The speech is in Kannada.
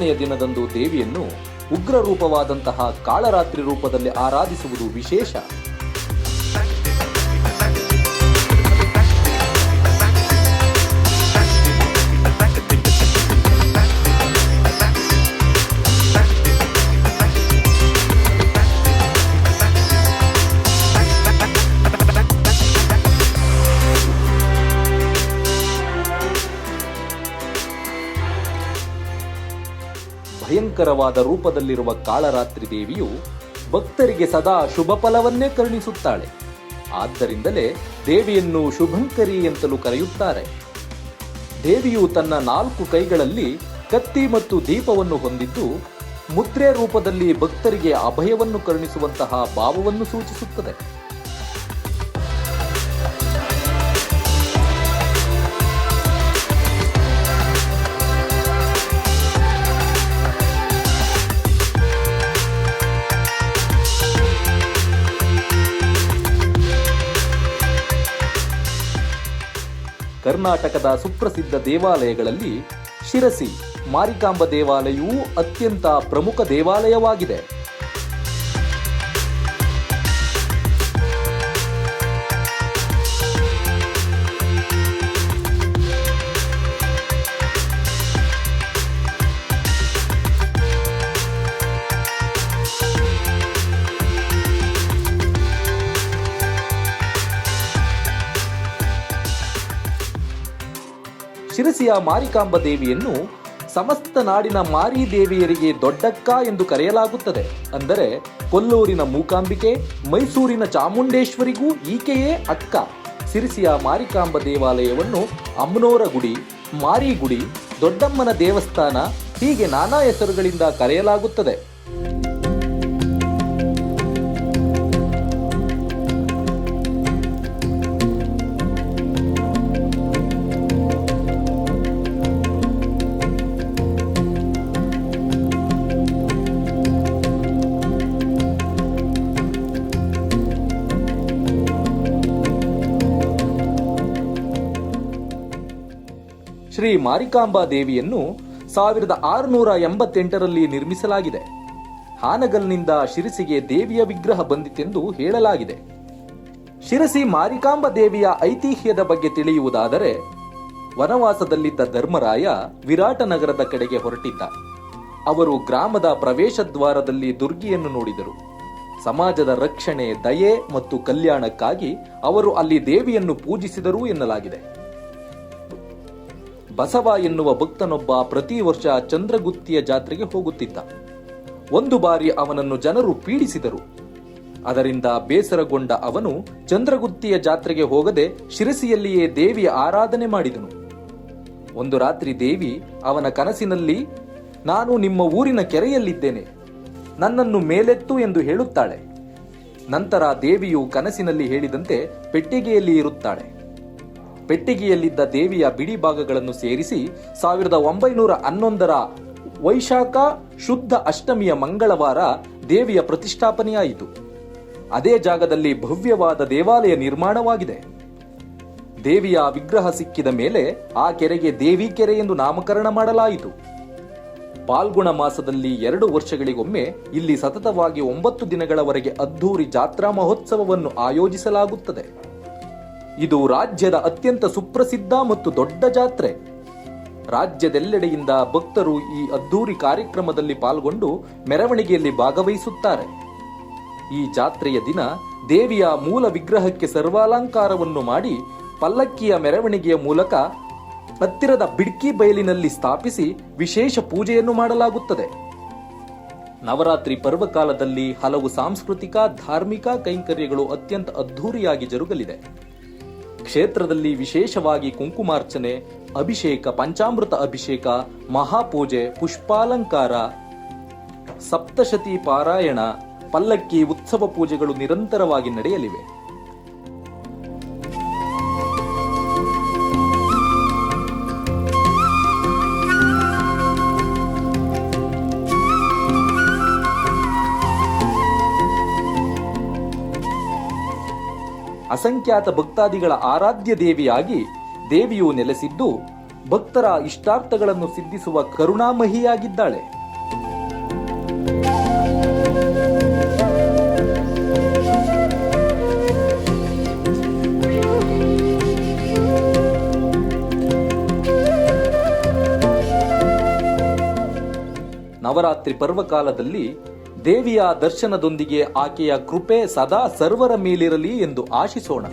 8ನೆಯ ದಿನದಂದು ದೇವಿಯನ್ನು ಉಗ್ರ ರೂಪವಾದಂತಹ ಕಾಳರಾತ್ರಿ ರೂಪದಲ್ಲಿ ಆರಾಧಿಸುವುದು ವಿಶೇಷ. ಭಯಂಕರವಾದ ರೂಪದಲ್ಲಿರುವ ಕಾಳರಾತ್ರಿ ದೇವಿಯು ಭಕ್ತರಿಗೆ ಸದಾ ಶುಭ ಫಲವನ್ನೇ ಕರುಣಿಸುತ್ತಾಳೆ. ಆದ್ದರಿಂದಲೇ ದೇವಿಯನ್ನು ಶುಭಂಕರಿ ಅಂತಲೂ ಕರೆಯುತ್ತಾರೆ. ದೇವಿಯು ತನ್ನ 4 ಕೈಗಳಲ್ಲಿ ಕತ್ತಿ ಮತ್ತು ದೀಪವನ್ನು ಹೊಂದಿದ್ದು ಮುದ್ರೆ ರೂಪದಲ್ಲಿ ಭಕ್ತರಿಗೆ ಅಭಯವನ್ನು ಕರುಣಿಸುವಂತಹ ಭಾವವನ್ನು ಸೂಚಿಸುತ್ತದೆ. ಕರ್ನಾಟಕದ ಸುಪ್ರಸಿದ್ಧ ದೇವಾಲಯಗಳಲ್ಲಿ ಶಿರಸಿ ಮಾರಿಕಾಂಬ ದೇವಾಲಯವು ಅತ್ಯಂತ ಪ್ರಮುಖ ದೇವಾಲಯವಾಗಿದೆ. ಶಿರಸಿಯ ಮಾರಿಕಾಂಬ ದೇವಿಯನ್ನು ಸಮಸ್ತ ನಾಡಿನ ಮಾರಿ ದೇವಿಯರಿಗೆ ದೊಡ್ಡಕ್ಕ ಎಂದು ಕರೆಯಲಾಗುತ್ತದೆ. ಅಂದರೆ ಕೊಲ್ಲೂರಿನ ಮೂಕಾಂಬಿಕೆ, ಮೈಸೂರಿನ ಚಾಮುಂಡೇಶ್ವರಿಗೂ ಈಕೆಯೇ ಅಕ್ಕ. ಶಿರಸಿಯ ಮಾರಿಕಾಂಬ ದೇವಾಲಯವನ್ನು ಅಮ್ಮನೋರ ಗುಡಿ, ಮಾರಿ ಗುಡಿ, ದೊಡ್ಡಮ್ಮನ ದೇವಸ್ಥಾನ ಹೀಗೆ ನಾನಾ ಹೆಸರುಗಳಿಂದ ಕರೆಯಲಾಗುತ್ತದೆ. ಶ್ರೀ ಮಾರಿಕಾಂಬಾ ದೇವಿಯನ್ನು 1688ರಲ್ಲಿ ನಿರ್ಮಿಸಲಾಗಿದೆ. ಹಾನಗಲ್ನಿಂದ ಶಿರಸಿಗೆ ದೇವಿಯ ವಿಗ್ರಹ ಬಂದಿತೆಂದು ಹೇಳಲಾಗಿದೆ. ಶಿರಸಿ ಮಾರಿಕಾಂಬಾ ದೇವಿಯ ಐತಿಹ್ಯದ ಬಗ್ಗೆ ತಿಳಿಯುವುದಾದರೆ, ವನವಾಸದಲ್ಲಿದ್ದ ಧರ್ಮರಾಯ ವಿರಾಟನಗರದ ಕಡೆಗೆ ಹೊರಟಿದ್ದ. ಅವರು ಗ್ರಾಮದ ಪ್ರವೇಶ ದ್ವಾರದಲ್ಲಿ ದುರ್ಗಿಯನ್ನು ನೋಡಿದರು. ಸಮಾಜದ ರಕ್ಷಣೆ, ದಯೆ ಮತ್ತು ಕಲ್ಯಾಣಕ್ಕಾಗಿ ಅವರು ಅಲ್ಲಿ ದೇವಿಯನ್ನು ಪೂಜಿಸಿದರು ಎನ್ನಲಾಗಿದೆ. ಬಸವ ಎನ್ನುವ ಭಕ್ತನೊಬ್ಬ ಪ್ರತಿ ವರ್ಷ ಚಂದ್ರಗುತ್ತಿಯ ಜಾತ್ರೆಗೆ ಹೋಗುತ್ತಿದ್ದ. ಒಂದು ಬಾರಿ ಅವನನ್ನು ಜನರು ಪೀಡಿಸಿದರು. ಅದರಿಂದ ಬೇಸರಗೊಂಡ ಅವನು ಚಂದ್ರಗುತ್ತಿಯ ಜಾತ್ರೆಗೆ ಹೋಗದೆ ಶಿರಸಿಯಲ್ಲಿಯೇ ದೇವಿಯ ಆರಾಧನೆ ಮಾಡಿದನು. ಒಂದು ರಾತ್ರಿ ದೇವಿ ಅವನ ಕನಸಿನಲ್ಲಿ, ನಾನು ನಿಮ್ಮ ಊರಿನ ಕೆರೆಯಲ್ಲಿದ್ದೇನೆ, ನನ್ನನ್ನು ಮೇಲೆತ್ತು ಎಂದು ಹೇಳುತ್ತಾಳೆ. ನಂತರ ದೇವಿಯು ಕನಸಿನಲ್ಲಿ ಹೇಳಿದಂತೆ ಪೆಟ್ಟಿಗೆಯಲ್ಲಿ ಇರುತ್ತಾಳೆ. ಪೆಟ್ಟಿಗೆಯಲ್ಲಿದ್ದ ದೇವಿಯ ಬಿಡಿ ಭಾಗಗಳನ್ನು ಸೇರಿಸಿ 1911ರ ವೈಶಾಖ ಶುದ್ಧ ಅಷ್ಟಮಿಯ ಮಂಗಳವಾರ ದೇವಿಯ ಪ್ರತಿಷ್ಠಾಪನೆಯಾಯಿತು. ಅದೇ ಜಾಗದಲ್ಲಿ ಭವ್ಯವಾದ ದೇವಾಲಯ ನಿರ್ಮಾಣವಾಗಿದೆ. ದೇವಿಯ ವಿಗ್ರಹ ಸಿಕ್ಕಿದ ಮೇಲೆ ಆ ಕೆರೆಗೆ ದೇವಿ ಕೆರೆ ಎಂದು ನಾಮಕರಣ ಮಾಡಲಾಯಿತು. ಪಾಲ್ಗುಣ ಮಾಸದಲ್ಲಿ 2 ವರ್ಷಗಳಿಗೊಮ್ಮೆ ಇಲ್ಲಿ ಸತತವಾಗಿ 9 ದಿನಗಳವರೆಗೆ ಅದ್ಧೂರಿ ಜಾತ್ರಾ ಮಹೋತ್ಸವವನ್ನು ಆಯೋಜಿಸಲಾಗುತ್ತದೆ. ಇದು ರಾಜ್ಯದ ಅತ್ಯಂತ ಸುಪ್ರಸಿದ್ಧ ಮತ್ತು ದೊಡ್ಡ ಜಾತ್ರೆ. ರಾಜ್ಯದೆಲ್ಲೆಡೆಯಿಂದ ಭಕ್ತರು ಈ ಅದ್ಧೂರಿ ಕಾರ್ಯಕ್ರಮದಲ್ಲಿ ಪಾಲ್ಗೊಂಡು ಮೆರವಣಿಗೆಯಲ್ಲಿ ಭಾಗವಹಿಸುತ್ತಾರೆ. ಈ ಜಾತ್ರೆಯ ದಿನ ದೇವಿಯ ಮೂಲ ವಿಗ್ರಹಕ್ಕೆ ಸರ್ವಾಲಂಕಾರವನ್ನು ಮಾಡಿ ಪಲ್ಲಕ್ಕಿಯ ಮೆರವಣಿಗೆಯ ಮೂಲಕ ಹತ್ತಿರದ ಬಿಡ್ಕಿ ಬಯಲಿನಲ್ಲಿ ಸ್ಥಾಪಿಸಿ ವಿಶೇಷ ಪೂಜೆಯನ್ನು ಮಾಡಲಾಗುತ್ತದೆ. ನವರಾತ್ರಿ ಪರ್ವಕಾಲದಲ್ಲಿ ಹಲವು ಸಾಂಸ್ಕೃತಿಕ, ಧಾರ್ಮಿಕ ಕೈಂಕರ್ಯಗಳು ಅತ್ಯಂತ ಅದ್ಧೂರಿಯಾಗಿ ಜರುಗಲಿದೆ. ಕ್ಷೇತ್ರದಲ್ಲಿ ವಿಶೇಷವಾಗಿ ಕುಂಕುಮಾರ್ಚನೆ, ಅಭಿಷೇಕ, ಪಂಚಾಮೃತ ಅಭಿಷೇಕ, ಮಹಾಪೂಜೆ, ಪುಷ್ಪಾಲಂಕಾರ, ಸಪ್ತಶತಿ ಪಾರಾಯಣ, ಪಲ್ಲಕ್ಕಿ ಉತ್ಸವ ಪೂಜೆಗಳು ನಿರಂತರವಾಗಿ ನಡೆಯಲಿವೆ. ಅಸಂಖ್ಯಾತ ಭಕ್ತಾದಿಗಳ ಆರಾಧ್ಯ ದೇವಿಯಾಗಿ ದೇವಿಯು ನೆಲೆಸಿದ್ದು ಭಕ್ತರ ಇಷ್ಟಾರ್ಥಗಳನ್ನು ಸಿದ್ಧಿಸುವ ಕರುಣಾಮಹಿಯಾಗಿದ್ದಾಳೆ. ನವರಾತ್ರಿ ಪರ್ವಕಾಲದಲ್ಲಿ ದೇವಿಯ ದರ್ಶನದೊಂದಿಗೆ ಆಕೆಯ ಕೃಪೆ ಸದಾ ಸರ್ವರ ಮೇಲಿರಲಿ ಎಂದು ಆಶಿಸೋಣ.